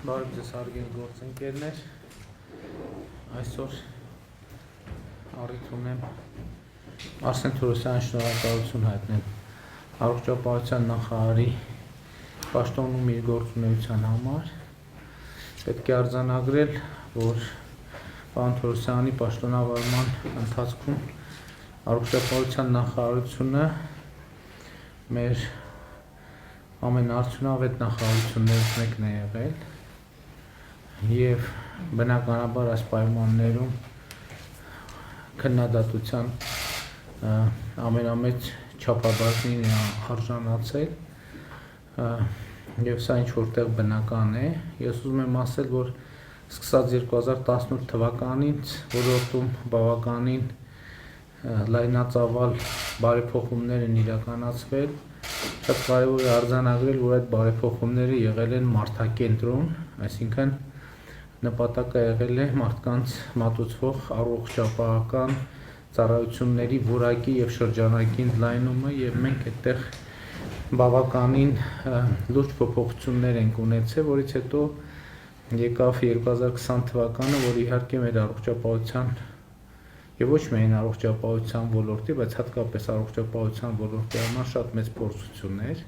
Բարև ձեզ հարգելի գործընկերներ, այսօր առիթ ունեմ Արսեն Թորոսյանի շնորհակալություն հայտնել առողջապահության նախարարի պաշտոնում իր գործունեության համար։ Պետք է արձանագրել, որ պարոն Թորոսյանի պաշտոնավարման ընթացքում առողջապահության նախարարությունը մեր ամենաարդյունավետ նախարարություններից մեկն է եղել և բնականաբար այս պայմաններում քննադատության ամենամեծ չափաբաժնին է արժանացել և սա ինչ-որտեղ բնական է։ Ես ուզում եմ ասել, որ սկսած 2018 թվականից ոլորտում բավականին լայնածավալ բարեփոխումներ են իրականացվել։ Շատ կարևոր է արձանագրել, որ այդ բարեփոխումները եղել են մարդակենտրոն, այսինքն նպատակը եղել է մարդկանց մատուցվող առողջապահական ծառայությունների որակի և շրջանակի ընդլայնումը, և մենք այդտեղ բավականին լուրջ փոփոխություններ ենք ունեցել, որից հետո եկավ 2020 թվականը, որ իհարկե մեր առողջապահության և ոչ միայն առողջապահության ոլորտի, բայց հատկապես առողջապահության ոլորտի համար շատ մեծ փորձություն էր։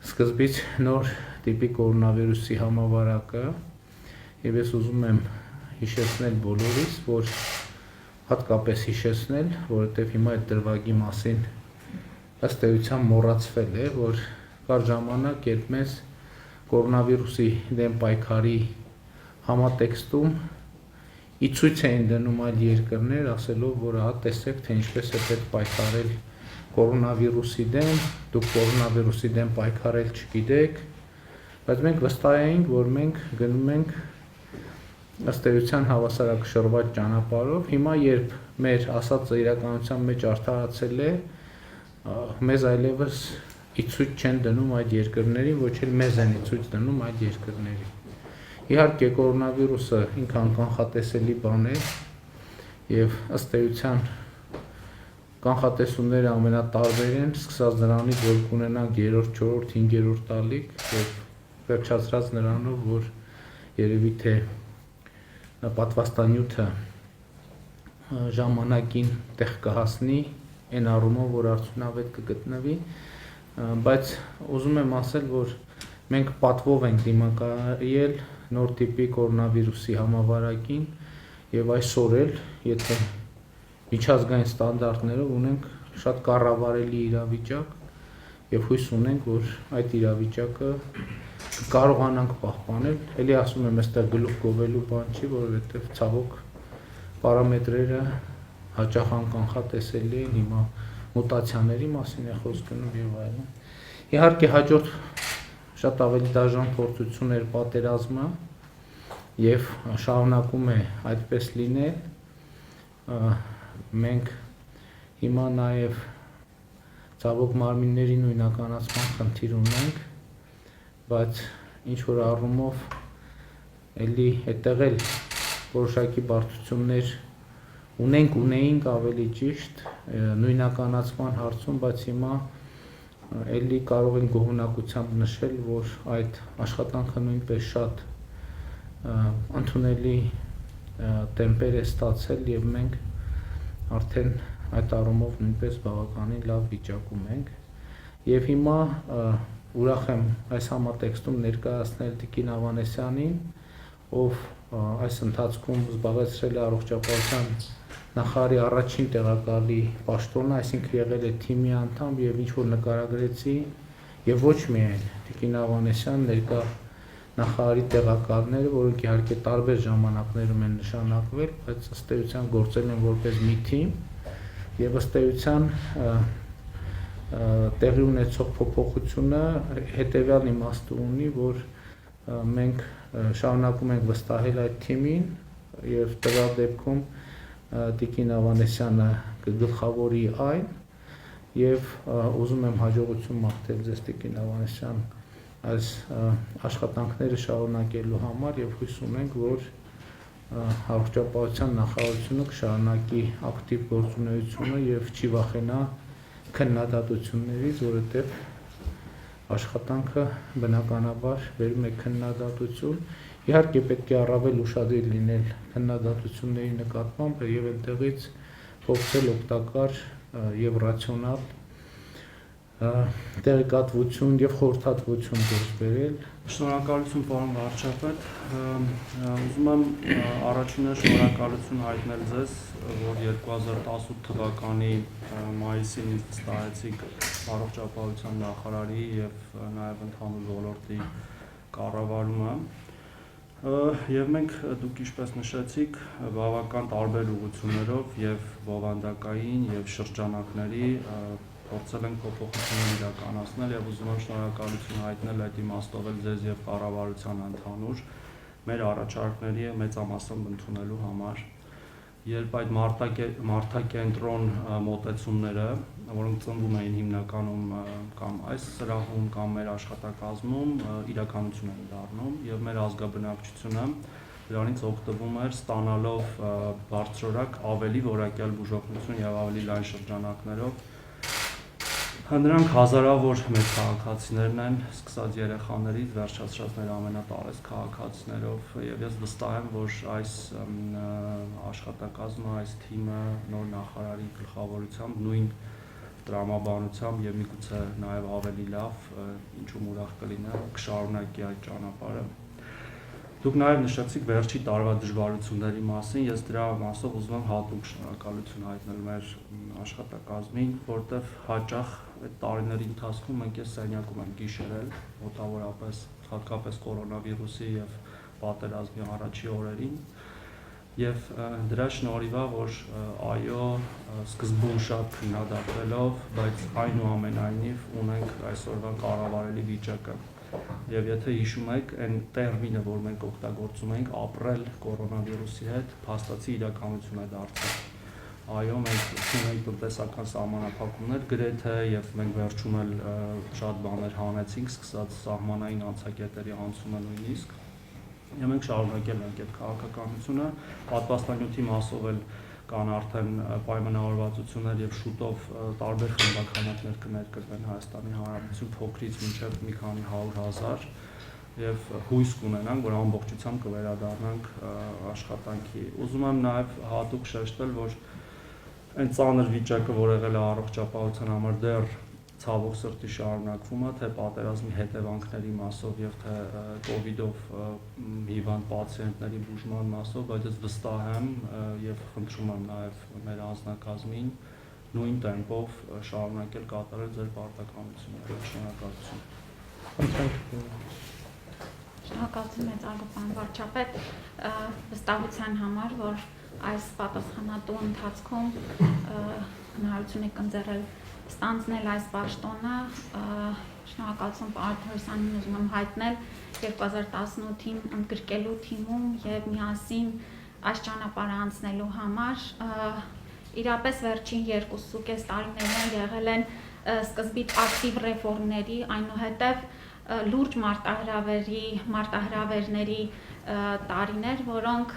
Սկզբից նոր տիպի կորոնավիրուսի համավարակը, և ես ուզում եմ հիշեցնել բոլորիս, որ հատկապես հիշեցնել, որովհետև հիմա այդ դրվագի մասին ըստ էության մոռացվել է, որ կար ժամանակ, երբ մեզ կորոնավիրուսի դեմ պայքարի համատեքստում ի ցույց էին դնում այլ երկրներ, ասելով, որ ահա տեսեք, թե ինչպես է պետք պայքարել կորոնավիրուսի դեմ, դուք կորոնավիրուսի դեմ պայքարել չգիտեք, բայց մենք վստահ էինք, որ մենք գնում ենք ըստ էության հավասարակշռված ճանապարհով։ Հիմա երբ մեր ասածը իրականության մեջ արդարացել է, մեզ այլևս ի ցույց չեն դնում այդ երկրներին, ոչ էլ մեզ են ի ցույց դնում այդ երկրներին։ Իհարկե կորոնավիրուսը ինքան կանխատեսելի բան է, և ըստ էության կանխատեսումները ամենատարբեր են, սկսած նրանից, որ կունենանք 3-րդ, 4-րդ, 5-րդ ալիք, և վերջացրած նրանով, որ երևի թե պատվաստանյութը ժամանակին տեղ կհասնի, այն առումով, որ արդյունավետ կգտնվի, բայց ուզում եմ ասել, որ մենք պատվով ենք դիմակայել նոր տիպի կորոնավիրուսի համավարակին, և այսօր էլ, եթե միջազգային ստանդարտներով ունենք շատ կառավարելի իրավիճակ, և հույս ունենք, որ այդ իրավիճակը կարողանանք պահպանել։ Էլի ասում եմ, այստեղ գլուխ գովելու բան չի, որովհետև ցավոք պարամետրերը հաճախ անկանխատեսելի են, հիմա մուտացիաների մասին է խոսք գնում և այլն։ Իհարկե հաջորդ շատ ավելի դաժան փորձություն էր պատերազմը, և շարունակում է այդպես լինել։ Մենք հիմա նաև ցավոք մարմինների նույնականացման խնդիր ունենք, բայց ինչ-որ առումով էլի այդտեղ էլ որոշակի բարդություններ ունեինք ավելի ճիշտ նույնականացման հարցում, բայց հիմա էլի կարող ենք գոհունակությամբ նշել, որ այդ աշխատանքը նույնպես շատ ընդունելի տեմպեր է ստացել, և մենք արդեն այդ առումով նույնպես բավականին լավ վիճակում ենք։ Եվ հիմա ուրախ եմ այս համատեքստում ներկայացնել Տիկին Ավանեսյանին, ով այս ընթացքում զբաղեցրել է առողջապահության նախարարի առաջին տեղակալի պաշտոնը, այսինքն եղել է թիմի անդամ, և ինչ-որ նկարագրեցի, և ոչ միայն Տիկին Ավանեսյան, ներկա նախարարի տեղակալները, որոնք իհարկե տարբեր ժամանակներում են նշանակվել, բայց ըստ էության գործել են որպես մի թիմ, և ըստ էության տեղի ունեցող փոփոխությունը հետևյալ իմաստը ունի, որ մենք շարունակում ենք վստահել այդ թիմին, և տվյալ դեպքում Տիկին Ավանեսյանը կգլխավորի այն, և ուզում եմ հաջողություն մաղթել ձեզ, Տիկին Ավանեսյան, այս աշխատանքները շարունակելու համար, և հույս ունենք, որ առողջապահության նախարարությունը կշարունակի ակտիվ գործունեությունը և չի վախենա քննադատություններից, որովհետև աշխատանքը բնականաբար բերում է քննադատություն։ Իհարկե պետք է առավել ուշադիր լինել քննադատությունների նկատմամբ եւ այնտեղից փորձել օգտակար եւ ռացիոնալ տեղեկատվություն եւ խորհրդատվություն դուրս բերել։ Շնորհակալություն պարոն վարչապետ, ուզում եմ առաջինը շնորհակալություն հայտնել ձեզ, որ 2018 թվականի մայիսին ինձ վստահեցիք առողջապահության նախարարի եւ նաեւ ընդհանուր ոլորտի կառավարումը։ Եվ մենք դուք ինչպես նշեցիք, բավական տարբեր ուղղություններով եւ բովանդակային եւ շրջանակների փորձել ենք փոփոխություններ իրականացնել եւ ուզում եմ շնորհակալություն հայտնել այդ իմաստով էլ ձեզ եւ կառավարության ընդհանուր մեր առաջարկների մեծամասամբ ընդունելու համար։ Երբ այդ մարդակենտրոն մոտեցումները, որոնք ծնվում էին հիմնականում կամ այս սրահում կամ մեր աշխատակազմում, իրականություն են դառնում եւ մեր ազգաբնակչությունը դրանից օգտվում էր, ստանալով բարձրորակ ավելի որակյալ բուժօգնություն եւ ավելի լայն շրջանակներով։ Նրանք հազարավոր մեր քաղաքացիներն են, սկսած երեխաներից, վերջացրած մեր ամենատարեց քաղաքացիներով, եւ ես վստահ եմ, որ այս աշխատակազմը, այս թիմը նոր նախարարի գլխավորությամբ նույն տրամաբանությամբ եւ միգուցե նաեւ ավելի լավ, ինչու ուրախ կլինեմ, կշարունակի այդ ճանապարհը։ Դուք նաև նշեցիք վերջի տարվա դժվարությունների մասին, ես դրա մասով ուզում եմ հատուկ շնորհակալություն հայտնել մեր աշխատակազմին, որտեղ հաճախ այդ տարիների ընթացքում մենք այս սենյակում ենք գիշերել, մոտավորապես հատկապես կորոնավիրուսի եւ պատերազմի առաջի օրերին, եւ դրա շնորհիվ է, որ այո, սկզբում շատ քննադատվելով, բայց այնուամենայնիվ ունենք այսօրվա կառավարելի վիճակը։ Եվ եթե հիշում եք, այն տերմինը, որ մենք օգտագործում ենք, ապրել կորոնավիրուսի հետ, փաստացի իրականություն է դարձել։ Այո, մենք ունենք տնտեսական սահմանափակումներ գրեթե եւ մենք վերջում էլ շատ բաներ հանեցինք, սկսած սահմանային անցակետերի անցումը նույնիսկ։ Եվ մենք շարունակել ենք այդ քաղաքականությունը, պատվաստանյութի մասով էլ կան արդեն պայմանավորվածություններ եւ շուտով տարբեր խմբականներ կներկրվեն Հայաստանի Հանրապետություն փոքրից մինչեւ մի քանի 100,000 եւ հույս կունենանք, որ ամբողջությամբ կվերադառնանք աշխատանքի։ Ուզում եմ նաեւ հատուկ շեշտել, որ այն ծանր վիճակը, որ եղել է առողջապահության համար, դեռ ցավոք սրտի շարունակվում է, թե պատերազմի հետևանքների մասով եւ թե կոവിഡ്ով հիվանդ պացիենտների բուժման մասով, բայց ես վստահ եմ եւ խնդրում եմ նաեւ մեր անձնակազմին նույն տեմպով շարունակել կատարել ձեր պարտականությունները։ Շնորհակալություն։ Շնորհակալություն մեծարգո պարոն վարչապետ, վստահության համար, որ այս պատասխանատու ընթացքում հնարավորություն եք ընձեռել ստանձնել այս պաշտոնը, շնորհակալություն պարոն Թորոսյանին ուզում եմ հայտնել 2018-ին ընդգրկելու թիմում եւ միասին այս ճանապարհը անցնելու համար։ Իրապես վերջին 2.5 տարիներն եղել են սկզբից ակտիվ ռեֆորմների, այնուհետև լուրջ մարտահրավերների տարիներ, որոնք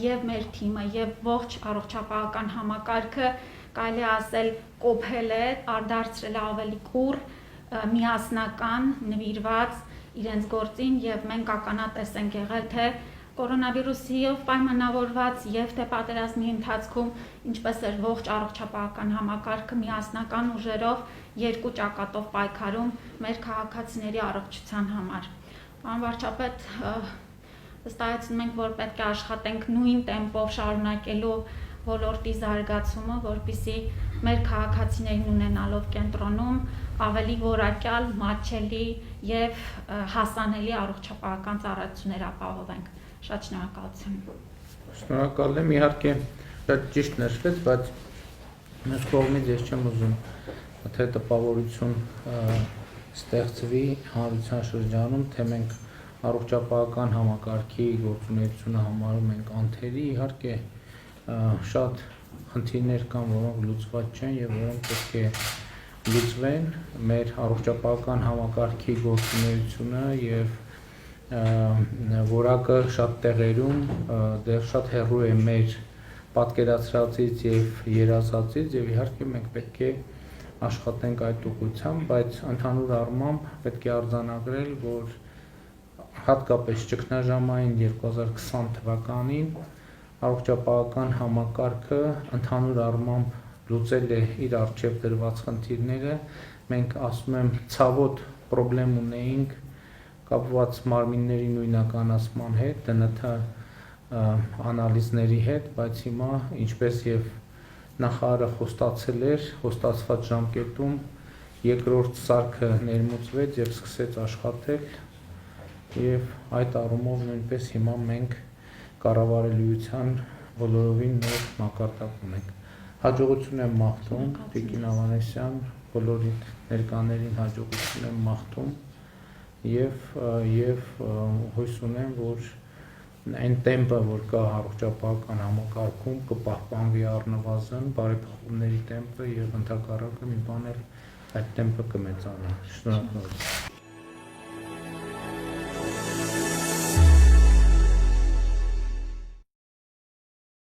եւ մեր թիմը եւ ողջ առողջապահական համակարգը կարելի ասել կոփել է, արդարձրել ավելի կուռ, միասնական, նվիրված իրենց գործին եւ մենք ականատես ենք եղել, թե կորոնավիրուսիով պայմանավորված եւ թե պատերազմի ընթացքում ինչպես էր ողջ առողջապահական համակարգը միասնական ուժերով երկու ճակատով պայքարում մեր քաղաքացիների առողջության համար։ Պարոն վարչապետ, վստահեցնում ենք, որ պետք է աշխատենք նույն տեմպով շարունակելու ոլորտի զարգացումը, որպեսզի մեր քաղաքացիներին ունենալով կենտրոնում ավելի որակյալ, մատչելի եւ հասանելի առողջապահական ծառայություններ ապահովենք։ Շատ շնորհակալություն։ Շնորհակալ եմ, իհարկե շատ ճիշտ նշվեց, բայց մյուս կողմից ես չեմ ուզում, թե տպավորություն ստեղծվի հանրության շրջանում, թե մենք առողջապահական համակարգի գործունեությունը համարում ենք անթերի, իհարկե շատ խնդիրներ կան, որոնք լուծված չեն եւ որոնք պետք է լուծվեն, մեր առողջապահական համակարգի գործունեությունը եւ որակը շատ տեղերում դեռ շատ հեռու է մեր պատկերացրածից եւ երազածից եւ իհարկե մենք պետք է աշխատենք այդ ուղղությամբ, բայց ընդհանուր առմամբ պետք է արձանագրել, որ հատկապես ճգնաժամային 2020 թվականին առողջապահական համակարգը ընդհանուր առմամբ լուծել է իր առջև դրված խնդիրները։ Մենք ասում եմ ցավոտ խնդրեմ ունեինք կապված մարմինների նույնականացման հետ, ԴՆԹ անալիզների հետ, բայց հիմա ինչպես եւ նախարարը խոստացել էր, խոստացված ժամկետում երկրորդ սարքը ներմուծվեց եւ սկսեց աշխատել եւ այդ առումով նույնպես հիմա մենք կառավարելիության բոլորովին նոր մակարդակ ունենք։ Հաջողություն եմ մաղթում Տիկին Ավանեսյան, բոլորի ներկաներին հաջողություն եմ մաղթում եւ հույս ունեմ, որ այն տեմպը, որ կա առողջապահական համակարգում, կպահպանվի առնվազն բարեփոխումների տեմպը եւ ընդհակառակը մի բան էլ այդ տեմպը կմեծանա։ Շնորհակալություն։